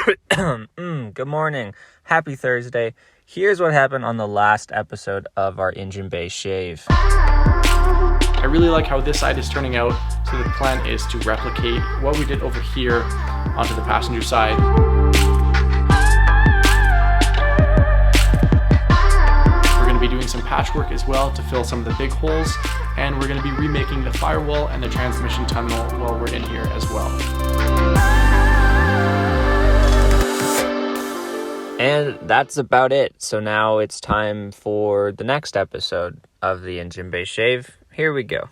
Good morning. Happy Thursday. Here's what happened on the last episode of our engine bay shave. I really like how this side is turning out, so the plan is to replicate what we did over here onto the passenger side. We're going to be doing some patchwork as well to fill some of the big holes, and we're going to be remaking the firewall and the transmission tunnel while we're in here as well. And that's about it. So now it's time for the next episode of the engine bay shave. Here we go.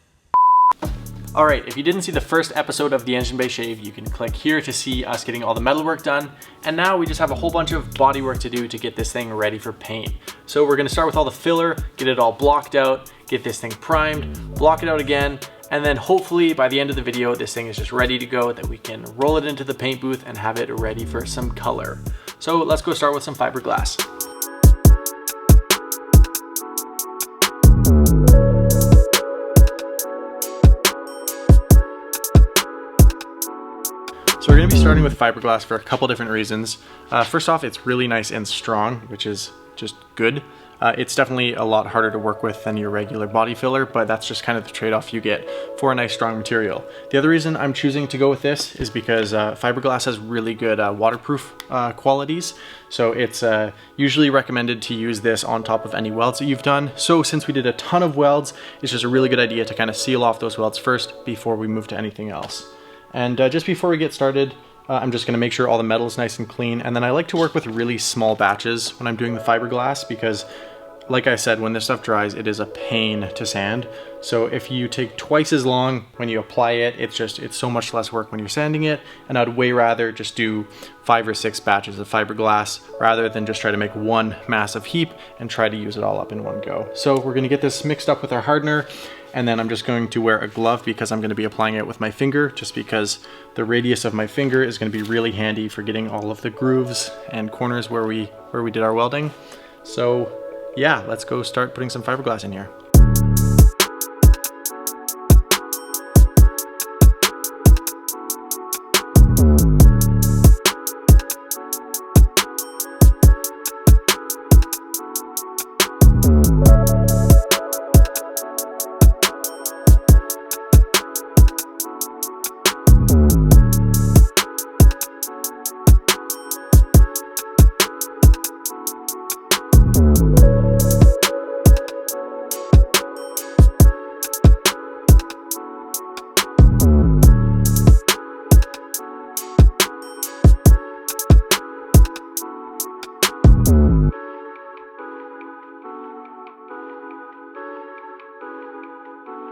Alright, if you didn't see the first episode of the engine bay shave, you can click here to see us getting all the metal work done. And now we just have a whole bunch of body work to do to get this thing ready for paint. So we're going to start with all the filler, get it all blocked out, get this thing primed, block it out again, and then hopefully by the end of the video, this thing is just ready to go, that we can roll it into the paint booth and have it ready for some color. So let's go start with some fiberglass. So we're going to be starting with fiberglass for a couple different reasons. First off, it's really nice and strong, which is just good. It's definitely a lot harder to work with than your regular body filler, but that's just kind of the trade-off you get for a nice strong material. The other reason I'm choosing to go with this is because fiberglass has really good waterproof qualities. So it's usually recommended to use this on top of any welds that you've done. So since we did a ton of welds, it's just a really good idea to kind of seal off those welds first before we move to anything else. And just before we get started, I'm just going to make sure all the metal is nice and clean. And then I like to work with really small batches when I'm doing the fiberglass because, like I said, when this stuff dries, it is a pain to sand. So if you take twice as long when you apply it, it's so much less work when you're sanding it. And I'd way rather just do 5 or 6 batches of fiberglass rather than just try to make one massive heap and try to use it all up in one go. So we're going to get this mixed up with our hardener. And then I'm just going to wear a glove because I'm going to be applying it with my finger, just because the radius of my finger is going to be really handy for getting all of the grooves and corners where we did our welding. So yeah, let's go start putting some fiberglass in here.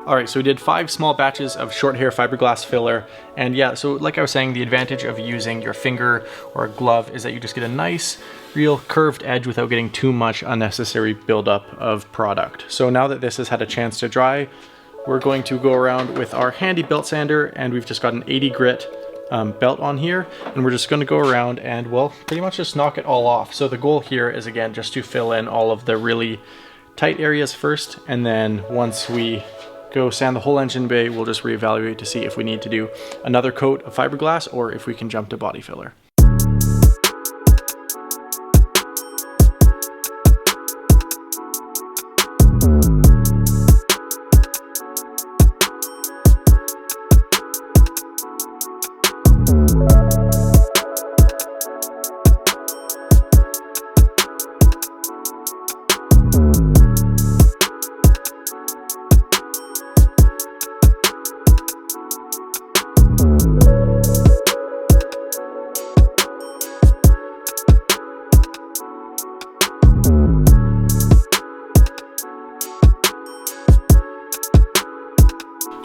Alright, so we did 5 small batches of short hair fiberglass filler, and yeah, so like I was saying, the advantage of using your finger or a glove is that you just get a nice, real curved edge without getting too much unnecessary buildup of product. So now that this has had a chance to dry, we're going to go around with our handy belt sander, and we've just got an 80 grit belt on here, and we're just going to go around and, well, pretty much just knock it all off. So the goal here is, again, just to fill in all of the really tight areas first, and then once we go sand the whole engine bay, we'll just reevaluate to see if we need to do another coat of fiberglass or if we can jump to body filler.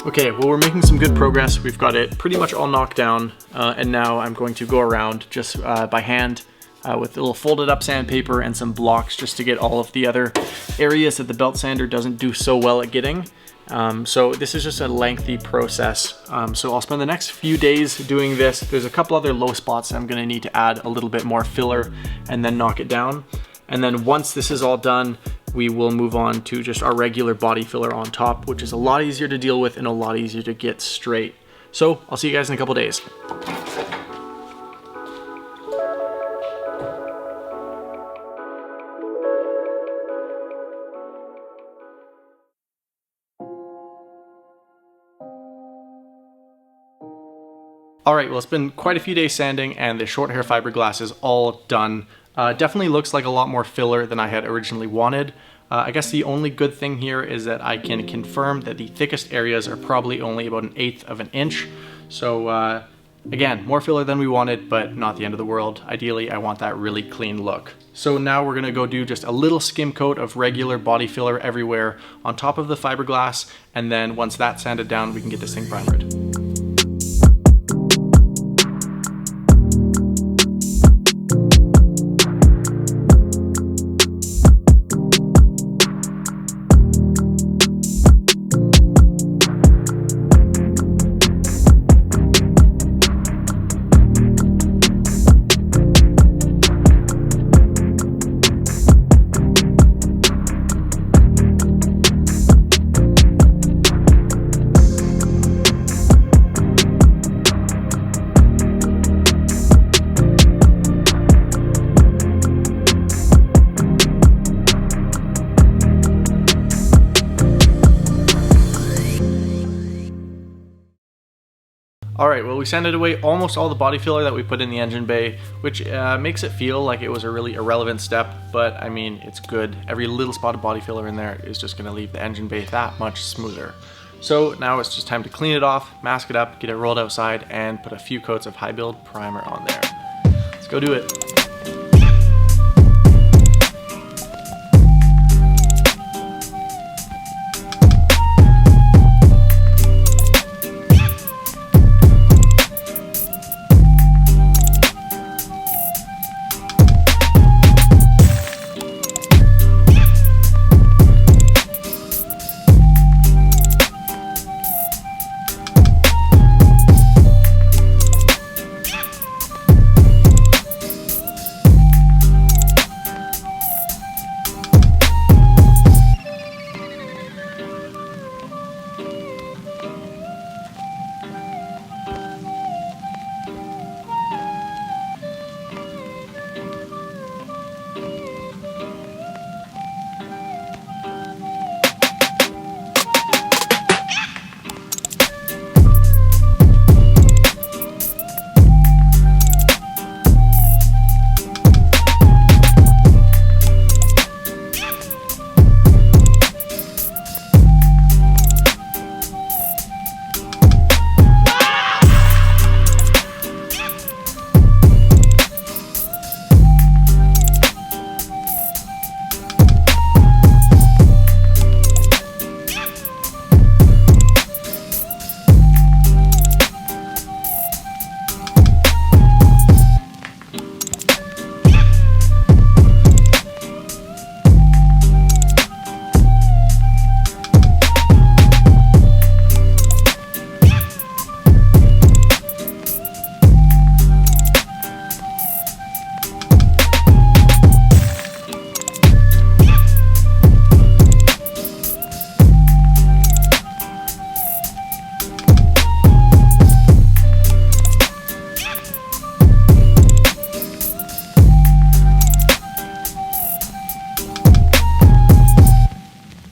Okay, well, we're making some good progress. We've got it pretty much all knocked down, and now I'm going to go around just by hand with a little folded up sandpaper and some blocks just to get all of the other areas that the belt sander doesn't do so well at getting. So this is just a lengthy process. So I'll spend the next few days doing this. There's a couple other low spots I'm gonna need to add a little bit more filler and then knock it down. And then once this is all done, we will move on to just our regular body filler on top, which is a lot easier to deal with and a lot easier to get straight. So I'll see you guys in a couple days. All right, well, it's been quite a few days sanding and the short hair fiberglass is all done. Definitely looks like a lot more filler than I had originally wanted. I guess the only good thing here is that I can confirm that the thickest areas are probably only about 1/8 of an inch. So again, more filler than we wanted, but not the end of the world. Ideally, I want that really clean look. So now we're gonna go do just a little skim coat of regular body filler everywhere on top of the fiberglass, and then once that's sanded down, we can get this thing primered. Alright, well, we sanded away almost all the body filler that we put in the engine bay, which makes it feel like it was a really irrelevant step, but I mean, it's good. Every little spot of body filler in there is just going to leave the engine bay that much smoother. So now it's just time to clean it off, mask it up, get it rolled outside, and put a few coats of high build primer on there. Let's go do it.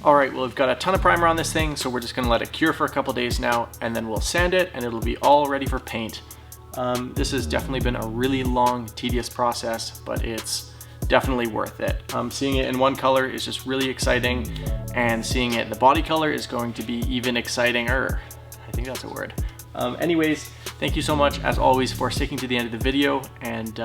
Alright, well, we've got a ton of primer on this thing, so we're just going to let it cure for a couple days now, and then we'll sand it, and it'll be all ready for paint. This has definitely been a really long, tedious process, but it's definitely worth it. Seeing it in one color is just really exciting, and seeing it in the body color is going to be even exciting-er. I think that's a word. Anyways, thank you so much, as always, for sticking to the end of the video, and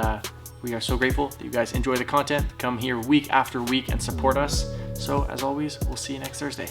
we are so grateful that you guys enjoy the content, come here week after week and support us. So as always, we'll see you next Thursday.